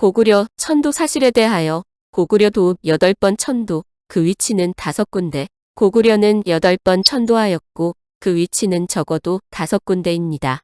고구려 천도 사실에 대하여 고구려 도읍 8번 천도, 그 위치는 5군데, 고구려는 8번 천도하였고 그 위치는 적어도 5군데입니다.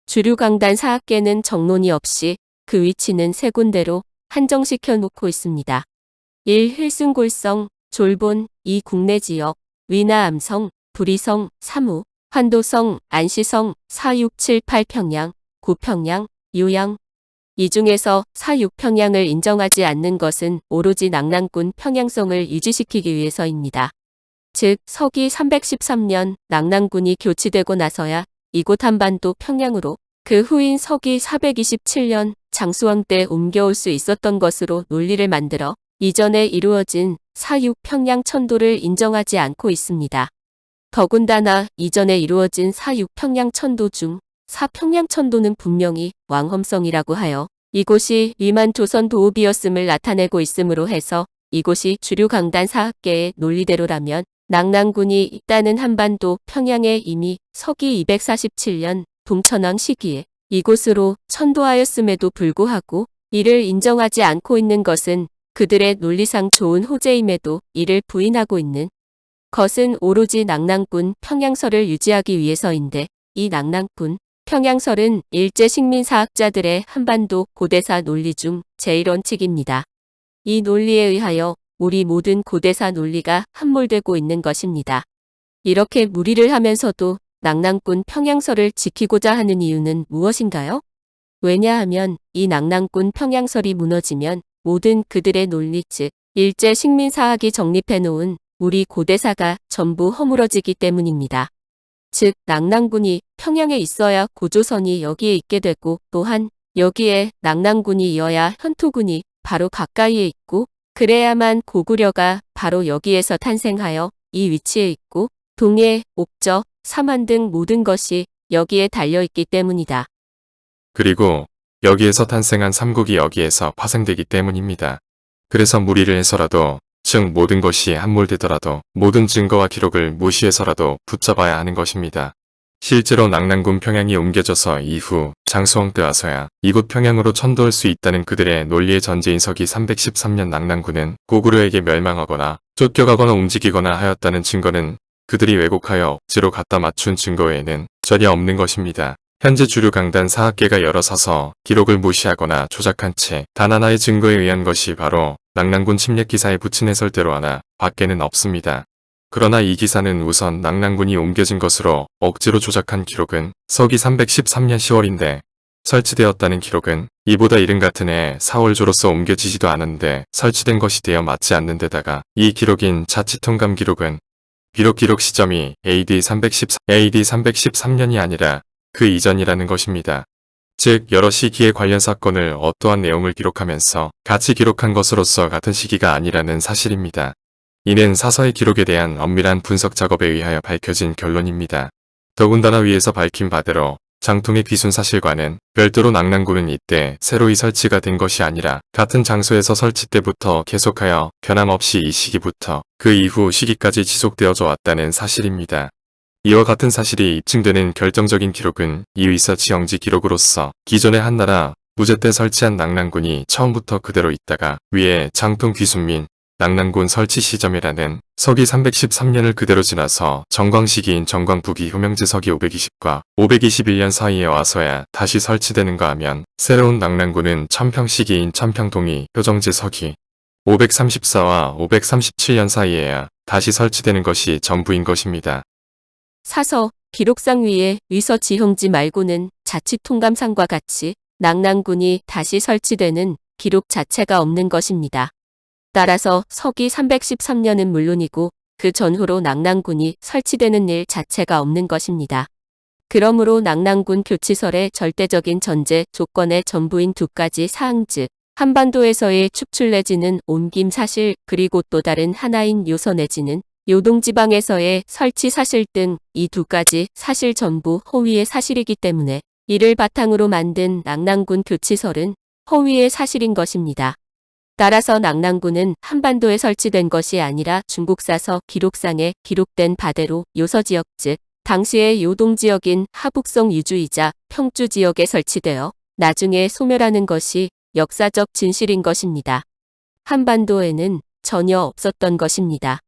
주류 강단 사학계는 정론이 없이 그 위치는 3군데로 한정시켜 놓고 있습니다. 1. hil승골성, 졸본, 2. 국내 지역, 위나 암성, 부리성, 사무, 환도성, 안시성, 4, 6, 7, 8 평양, 9 평양, 요양. 이 중에서 4, 6 평양을 인정하지 않는 것은 오로지 낙랑군 평양성을 유지시키기 위해서입니다. 즉 서기 313년 낙랑군이 교치되고 나서야 이곳 한반도 평양으로 그 후인 서기 427년 장수왕 때 옮겨올 수 있었던 것으로 논리를 만들어 이전에 이루어진 4, 6 평양 천도를 인정하지 않고 있습니다. 더군다나 이전에 이루어진 4, 6 평양 천도 중 4 평양 천도는 분명히 왕험성이라고 하여 이곳이 위만 조선 도읍이었음을 나타내고 있으므로 해서 이곳이 주류 강단 사학계의 논리대로라면 낙랑군이 있다는 한반도 평양에 이미 서기 247년 동천왕 시기에 이곳으로 천도하였음에도 불구하고 이를 인정하지 않고 있는 것은 그들의 논리상 좋은 호재임에도 이를 부인하고 있는 것은 오로지 낙랑군 평양설을 유지하기 위해서인데, 이 낙랑군 평양설은 일제 식민사학자들의 한반도 고대사 논리 중 제1원칙입니다. 이 논리에 의하여 우리 모든 고대사 논리가 함몰되고 있는 것입니다. 이렇게 무리를 하면서도 낙랑군 평양설을 지키고자 하는 이유는 무엇인가요? 왜냐하면 이 낙랑군 평양설이 무너지면 모든 그들의 논리 즉 일제 식민사학이 정립해놓은 우리 고대사가 전부 허물어지기 때문입니다. 즉 낙랑군이 평양에 있어야 고조선이 여기에 있게 되고 또한 여기에 낙랑군이 이어야 현토군이 바로 가까이에 있고 그래야만 고구려가 바로 여기에서 탄생하여 이 위치에 있고 동해, 옥저, 삼한 등 모든 것이 여기에 달려있기 때문이다. 그리고 여기에서 탄생한 삼국이 여기에서 파생되기 때문입니다. 그래서 무리를 해서라도 즉 모든 것이 함몰되더라도 모든 증거와 기록을 무시해서라도 붙잡아야 하는 것입니다. 실제로 낙랑군 평양이 옮겨져서 이후 장수왕 때 와서야 이곳 평양으로 천도할 수 있다는 그들의 논리의 전제인 서기 313년 낙랑군은 고구려에게 멸망하거나 쫓겨가거나 움직이거나 하였다는 증거는 그들이 왜곡하여 억지로 갖다 맞춘 증거 외에는 전혀 없는 것입니다. 현재 주류 강단 사학계가 열어서서 기록을 무시하거나 조작한 채 단 하나의 증거에 의한 것이 바로 낙랑군 침략 기사에 붙인 해설대로 하나 밖에는 없습니다. 그러나 이 기사는 우선 낙랑군이 옮겨진 것으로 억지로 조작한 기록은 서기 313년 10월인데 설치되었다는 기록은 이보다 이른 같은 해 4월조로서 옮겨지지도 않은데 설치된 것이 되어 맞지 않는 데다가 이 기록인 자치통감 기록은 비록 기록 시점이 AD 313년이 아니라 그 이전이라는 것입니다. 즉 여러 시기의 관련 사건을 어떠한 내용을 기록하면서 같이 기록한 것으로서 같은 시기가 아니라는 사실입니다. 이는 사서의 기록에 대한 엄밀한 분석 작업에 의하여 밝혀진 결론입니다. 더군다나 위에서 밝힌 바대로 장통의 귀순 사실과는 별도로 낙랑군은 이때 새로이 설치가 된 것이 아니라 같은 장소에서 설치 때부터 계속하여 변함없이 이 시기부터 그 이후 시기까지 지속되어져 왔다는 사실입니다. 이와 같은 사실이 입증되는 결정적인 기록은 이위서치 영지 기록으로서 기존의 한나라 무제 때 설치한 낙랑군이 처음부터 그대로 있다가 위에 장통 귀순 민 낙랑군 설치 시점이라는 서기 313년을 그대로 지나서 정광 시기인 정광부기 효명제 서기 520과 521년 사이에 와서야 다시 설치되는가 하면 새로운 낙랑군은 천평 시기인 천평동이 효정제 서기 534와 537년 사이에야 다시 설치되는 것이 전부인 것입니다. 사서, 기록상 위에 위서지형지 말고는 자치통감상과 같이 낙랑군이 다시 설치되는 기록 자체가 없는 것입니다. 따라서 서기 313년은 물론이고 그 전후로 낙랑군이 설치되는 일 자체가 없는 것입니다. 그러므로 낙랑군 교치설의 절대적인 전제 조건의 전부인 두 가지 사항 즉 한반도에서의 축출 내지는 옮김 사실 그리고 또 다른 하나인 요서 내지는 요동지방에서의 설치 사실 등 이 두 가지 사실 전부 허위의 사실이기 때문에 이를 바탕으로 만든 낙랑군 교치설은 허위의 사실인 것입니다. 따라서 낙랑군은 한반도에 설치된 것이 아니라 중국사서 기록상에 기록된 바대로 요서지역 즉 당시의 요동지역인 하북성 유주이자 평주 지역에 설치되어 나중에 소멸하는 것이 역사적 진실인 것입니다. 한반도에는 전혀 없었던 것입니다.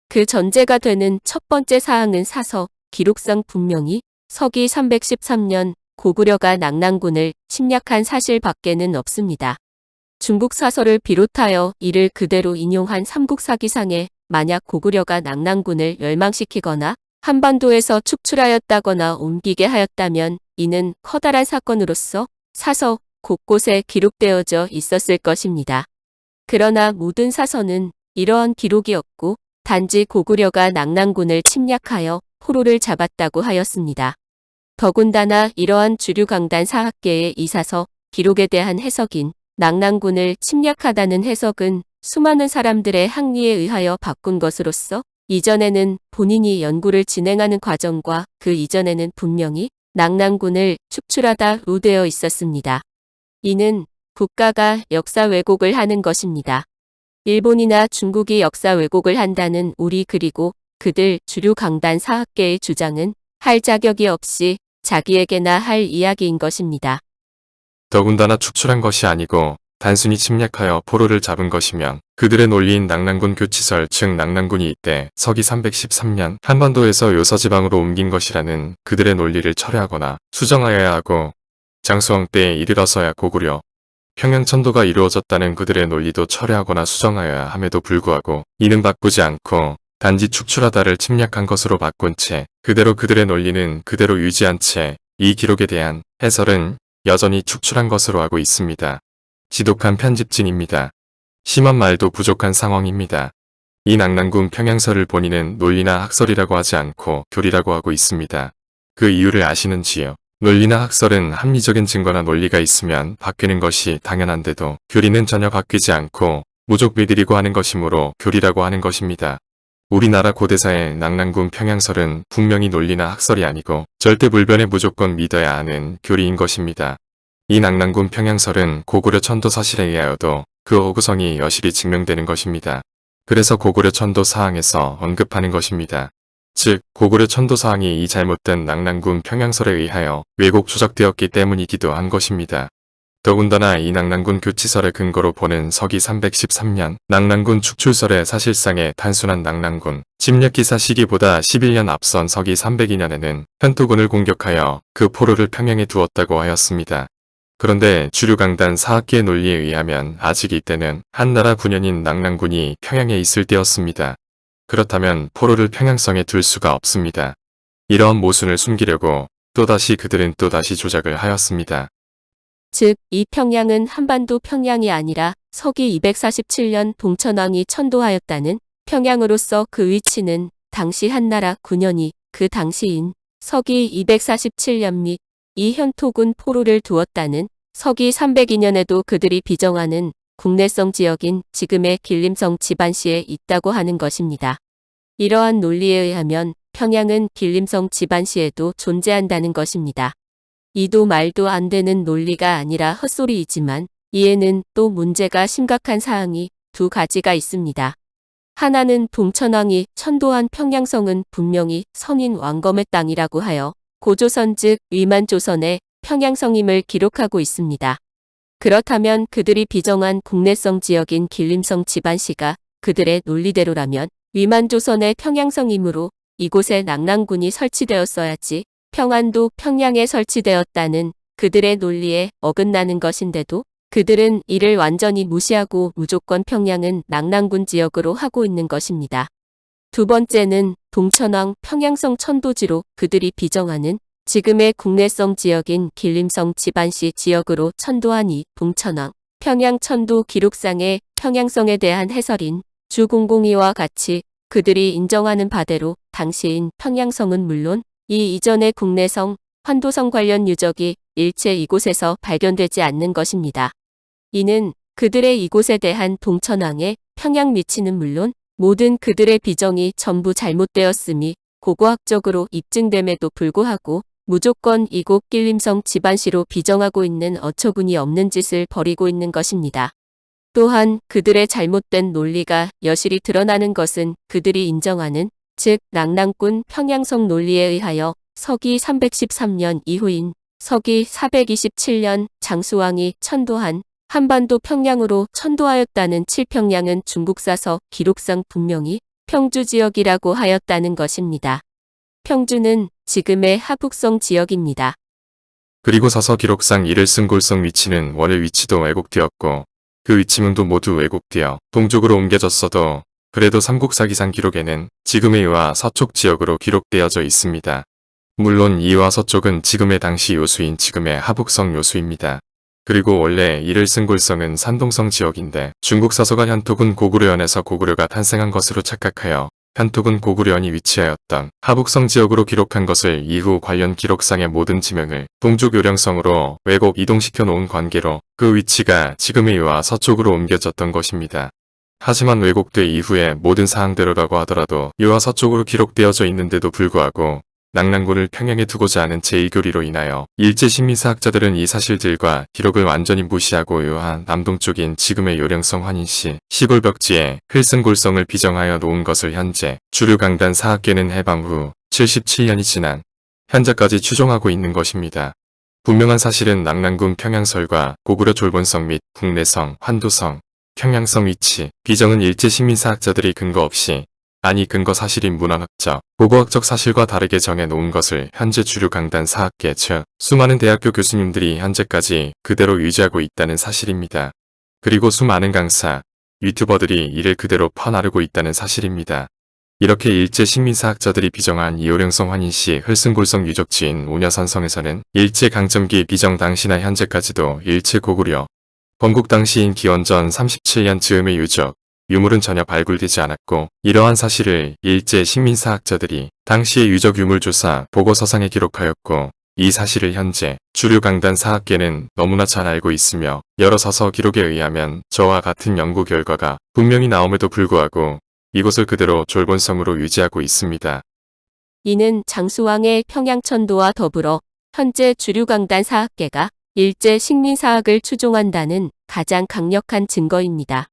그 전제가 되는 첫 번째 사항은 사서 기록상 분명히 서기 313년 고구려가 낙랑군을 침략한 사실 밖에는 없습니다. 중국 사설을 비롯하여 이를 그대로 인용한 삼국사기상에 만약 고구려가 낙랑군을 멸망시키거나 한반도에서 축출하였다거나 옮기게 하였다면 이는 커다란 사건으로서 사서 곳곳에 기록되어져 있었을 것입니다. 그러나 모든 사서는 이러한 기록이 없고 단지 고구려가 낙랑군을 침략하여 포로를 잡았다고 하였습니다. 더군다나 이러한 주류 강단 사학계의 이 사서 기록에 대한 해석인 낙랑군을 침략하다는 해석은 수많은 사람들의 항리에 의하여 바꾼 것으로서 이전에는 본인이 연구를 진행하는 과정과 그 이전에는 분명히 낙랑군을 축출하다로 되어 있었습니다. 이는 국가가 역사 왜곡을 하는 것입니다. 일본이나 중국이 역사 왜곡을 한다는 우리 그리고 그들 주류 강단 사학계의 주장은 할 자격이 없이 자기에게나 할 이야기인 것입니다. 더군다나 축출한 것이 아니고 단순히 침략하여 포로를 잡은 것이면 그들의 논리인 낙랑군 교치설 즉 낙랑군이 이때 서기 313년 한반도에서 요서지방으로 옮긴 것이라는 그들의 논리를 철회하거나 수정하여야 하고 장수왕 때에 이르러서야 고구려 평양천도가 이루어졌다는 그들의 논리도 철회하거나 수정하여야 함에도 불구하고 이는 바꾸지 않고 단지 축출하다를 침략한 것으로 바꾼 채 그대로 그들의 논리는 그대로 유지한 채 이 기록에 대한 해설은 여전히 축출한 것으로 하고 있습니다. 지독한 편집진입니다. 심한 말도 부족한 상황입니다. 이 낙랑군 평양설을 본인은 논리나 학설이라고 하지 않고 교리라고 하고 있습니다. 그 이유를 아시는지요? 논리나 학설은 합리적인 증거나 논리가 있으면 바뀌는 것이 당연한데도 교리는 전혀 바뀌지 않고 무족 믿으리고 하는 것이므로 교리라고 하는 것입니다. 우리나라 고대사의 낙랑군 평양설은 분명히 논리나 학설이 아니고 절대 불변에 무조건 믿어야 하는 교리인 것입니다. 이 낙랑군 평양설은 고구려 천도 사실에 의하여도 그 어구성이 여실히 증명되는 것입니다. 그래서 고구려 천도 사항에서 언급하는 것입니다. 즉 고구려 천도 사항이 이 잘못된 낙랑군 평양설에 의하여 왜곡 조작되었기 때문이기도 한 것입니다. 더군다나 이 낙랑군 교치설의 근거로 보는 서기 313년 낙랑군 축출설의 사실상의 단순한 낙랑군 침략기사 시기보다 11년 앞선 서기 302년에는 현토군을 공격하여 그 포로를 평양에 두었다고 하였습니다. 그런데 주류 강단 사학계의 논리에 의하면 아직 이때는 한나라 군현인 낙랑군이 평양에 있을 때였습니다. 그렇다면 포로를 평양성에 둘 수가 없습니다. 이러한 모순을 숨기려고 또다시 그들은 또다시 조작을 하였습니다. 즉, 이 평양은 한반도 평양이 아니라 서기 247년 동천왕이 천도하였다는 평양으로서 그 위치는 당시 한나라 군현이 그 당시인 서기 247년 및 이 현토군 포로를 두었다는 서기 302년에도 그들이 비정하는 국내성 지역인 지금의 길림성 지반시에 있다고 하는 것입니다. 이러한 논리에 의하면 평양은 길림성 지반시에도 존재한다는 것입니다. 이도 말도 안 되는 논리가 아니라 헛소리이지만 이에는 또 문제가 심각한 사항이 두 가지가 있습니다. 하나는 동천왕이 천도한 평양성은 분명히 선인 왕검의 땅이라고 하여 고조선 즉 위만조선의 평양성임을 기록하고 있습니다. 그렇다면 그들이 비정한 국내성 지역인 길림성 지반시가 그들의 논리대로라면 위만조선의 평양성이므로 이곳에 낙랑군이 설치되었어야지 평안도 평양에 설치되었다는 그들의 논리에 어긋나는 것인데도 그들은 이를 완전히 무시하고 무조건 평양은 낙랑군 지역으로 하고 있는 것입니다. 두 번째는 동천왕 평양성 천도지로 그들이 비정하는 지금의 국내성 지역인 길림성 지반시 지역으로 천도한 이 동천왕 평양 천도 기록상의 평양성에 대한 해설인 주공공이와 같이 그들이 인정하는 바대로 당시인 평양성은 물론 이 이전의 국내성, 환도성 관련 유적이 일체 이곳에서 발견되지 않는 것입니다. 이는 그들의 이곳에 대한 동천왕의 평양 위치는 물론 모든 그들의 비정이 전부 잘못되었음이 고고학적으로 입증됨에도 불구하고 무조건 이곳 길림성 지반시로 비정하고 있는 어처구니 없는 짓을 벌이고 있는 것입니다. 또한 그들의 잘못된 논리가 여실히 드러나는 것은 그들이 인정하는 즉 낙랑군 평양성 논리에 의하여 서기 313년 이후인 서기 427년 장수왕이 천도한 한반도 평양으로 천도하였다는 칠평양은 중국사서 기록상 분명히 평주 지역이라고 하였다는 것입니다. 평주는 지금의 하북성 지역입니다. 그리고 사서 기록상 이를 쓴 골성 위치는 원래 위치도 왜곡되었고 그 위치문도 모두 왜곡되어 동쪽으로 옮겨졌어도 그래도 삼국사기상 기록에는 지금의 이와 서쪽 지역으로 기록되어져 있습니다. 물론 이와 서쪽은 지금의 당시 요수인 지금의 하북성 요수입니다. 그리고 원래 이를 쓴 골성은 산동성 지역인데 중국 사서가 현토군 고구려현에서 고구려가 탄생한 것으로 착각하여 현토군 고구려현이 위치하였던 하북성 지역으로 기록한 것을 이후 관련 기록상의 모든 지명을 동쪽 요령성으로 왜곡 이동시켜 놓은 관계로 그 위치가 지금의 이와 서쪽으로 옮겨졌던 것입니다. 하지만 왜곡돼 이후에 모든 사항대로라고 하더라도 이와 서쪽으로 기록되어져 있는데도 불구하고 낙랑군을 평양에 두고자 하는 제2교리로 인하여 일제 식민사학자들은 이 사실들과 기록을 완전히 무시하고 이와 남동쪽인 지금의 요령성 환인시 시골 벽지에 흘승골성을 비정하여 놓은 것을 현재 주류 강단 사학계는 해방 후 77년이 지난 현재까지 추종하고 있는 것입니다. 분명한 사실은 낙랑군 평양설과 고구려 졸본성 및 국내성, 환도성, 평양성 위치, 비정은 일제 식민사학자들이 근거 없이 아니 근거 사실인 문헌학적, 고고학적 사실과 다르게 정해놓은 것을 현재 주류 강단 사학계 즉 수많은 대학교 교수님들이 현재까지 그대로 유지하고 있다는 사실입니다. 그리고 수많은 강사, 유튜버들이 이를 그대로 퍼나르고 있다는 사실입니다. 이렇게 일제 식민사학자들이 비정한 이호령성 환인시 흘승골성 유적지인 오녀산성에서는 일제 강점기 비정 당시나 현재까지도 일제 고구려, 건국 당시인 기원전 37년 즈음의 유적, 유물은 전혀 발굴되지 않았고 이러한 사실을 일제 식민사학자들이 당시의 유적 유물조사 보고서상에 기록하였고 이 사실을 현재 주류 강단 사학계는 너무나 잘 알고 있으며 여러 서서 기록에 의하면 저와 같은 연구 결과가 분명히 나옴에도 불구하고 이곳을 그대로 졸본성으로 유지하고 있습니다. 이는 장수왕의 평양천도와 더불어 현재 주류 강단 사학계가 일제 식민사학을 추종한다는 가장 강력한 증거입니다.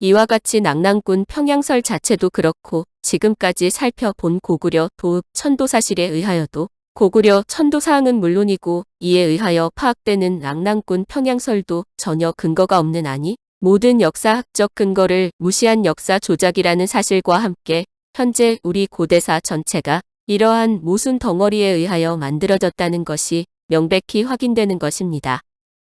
이와 같이 낙랑군 평양설 자체도 그렇고 지금까지 살펴본 고구려 도읍 천도 사실에 의하여도 고구려 천도 사항은 물론이고 이에 의하여 파악되는 낙랑군 평양설도 전혀 근거가 없는 아니 모든 역사학적 근거를 무시한 역사 조작이라는 사실과 함께 현재 우리 고대사 전체가 이러한 모순 덩어리에 의하여 만들어졌다는 것이 명백히 확인되는 것입니다.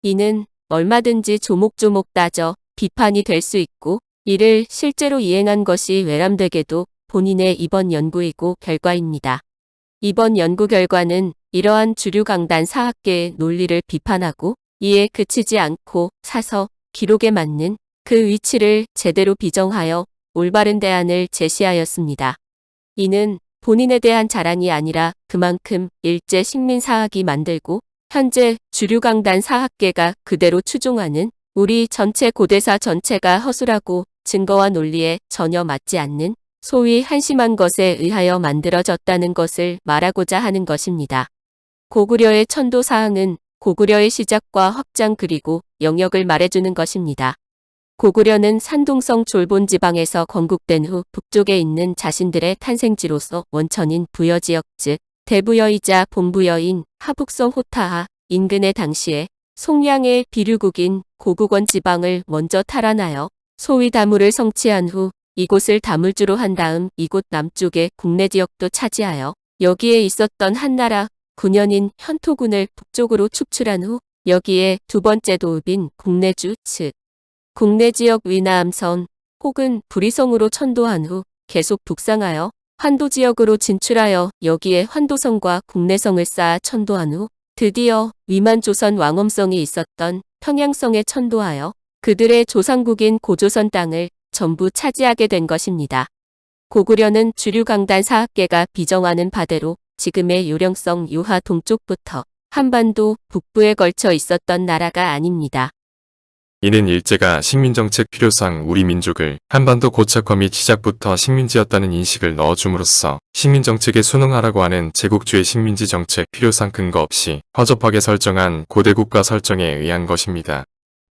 이는 얼마든지 조목조목 따져 비판이 될 수 있고 이를 실제로 이행한 것이 외람되게도 본인의 이번 연구이고 결과입니다. 이번 연구 결과는 이러한 주류 강단 사학계의 논리를 비판하고 이에 그치지 않고 사서 기록에 맞는 그 위치를 제대로 비정하여 올바른 대안을 제시하였습니다. 이는 본인에 대한 자랑이 아니라 그만큼 일제 식민사학이 만들고 현재 주류 강단 사학계가 그대로 추종하는 우리 전체 고대사 전체가 허술하고 증거와 논리에 전혀 맞지 않는 소위 한심한 것에 의하여 만들어졌다는 것을 말하고자 하는 것입니다. 고구려의 천도 사항은 고구려의 시작과 확장 그리고 영역을 말해주는 것입니다. 고구려는 산동성 졸본 지방에서 건국된 후 북쪽에 있는 자신들의 탄생지로서 원천인 부여지역 즉 대부여이자 본부여인 하북성 호타하 인근의 당시에 송량의 비류국인 고국원 지방을 먼저 탈환하여 소위 다물을 성취한 후 이곳을 다물주로 한 다음 이곳 남쪽의 국내 지역도 차지하여 여기에 있었던 한나라 9년인 현토군을 북쪽으로 축출한 후 여기에 두 번째 도읍인 국내주 즉 국내지역 위나암선 혹은 부리성으로 천도한 후 계속 북상하여 환도지역으로 진출하여 여기에 환도성과 국내성을 쌓아 천도한 후 드디어 위만조선 왕엄성이 있었던 평양성에 천도하여 그들의 조상국인 고조선 땅을 전부 차지하게 된 것입니다. 고구려는 주류 강단 사학계가 비정하는 바대로 지금의 요령성 유하 동쪽부터 한반도 북부에 걸쳐 있었던 나라가 아닙니다. 이는 일제가 식민정책 필요상 우리 민족을 한반도 고착화 및 시작부터 식민지였다는 인식을 넣어줌으로써 식민정책에 순응하라고 하는 제국주의 식민지 정책 필요상 근거 없이 허접하게 설정한 고대국가 설정에 의한 것입니다.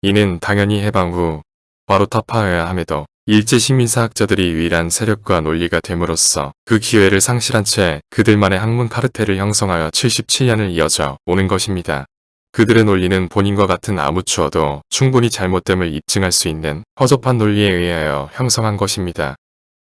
이는 당연히 해방 후 바로 타파해야 함에도 일제 식민사학자들이 유일한 세력과 논리가 됨으로써 그 기회를 상실한 채 그들만의 학문 카르텔을 형성하여 77년을 이어져 오는 것입니다. 그들의 논리는 본인과 같은 아무추어도 충분히 잘못됨을 입증할 수 있는 허접한 논리에 의하여 형성한 것입니다.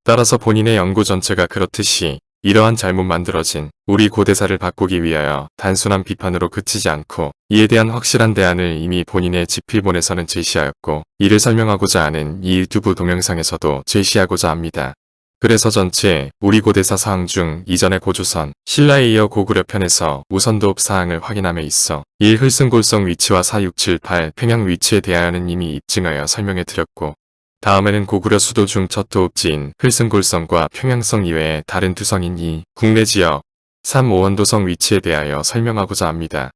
따라서 본인의 연구 전체가 그렇듯이 이러한 잘못 만들어진 우리 고대사를 바꾸기 위하여 단순한 비판으로 그치지 않고 이에 대한 확실한 대안을 이미 본인의 집필본에서는 제시하였고 이를 설명하고자 하는 이 유튜브 동영상에서도 제시하고자 합니다. 그래서 전체 우리 고대사 사항 중 이전의 고조선, 신라에 이어 고구려 편에서 우선도읍 사항을 확인함에 있어 1. 흘승골성 위치와 4, 6, 7, 8 평양 위치에 대하여는 이미 입증하여 설명해 드렸고 다음에는 고구려 수도 중 첫 도읍지인 흘승골성과 평양성 이외의 다른 두성인 2. 국내 지역 3. 오원도성 위치에 대하여 설명하고자 합니다.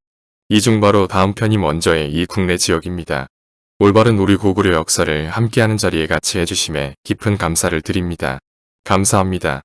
이 중 바로 다음 편이 먼저의 이 국내 지역입니다. 올바른 우리 고구려 역사를 함께하는 자리에 같이 해주심에 깊은 감사를 드립니다. 감사합니다.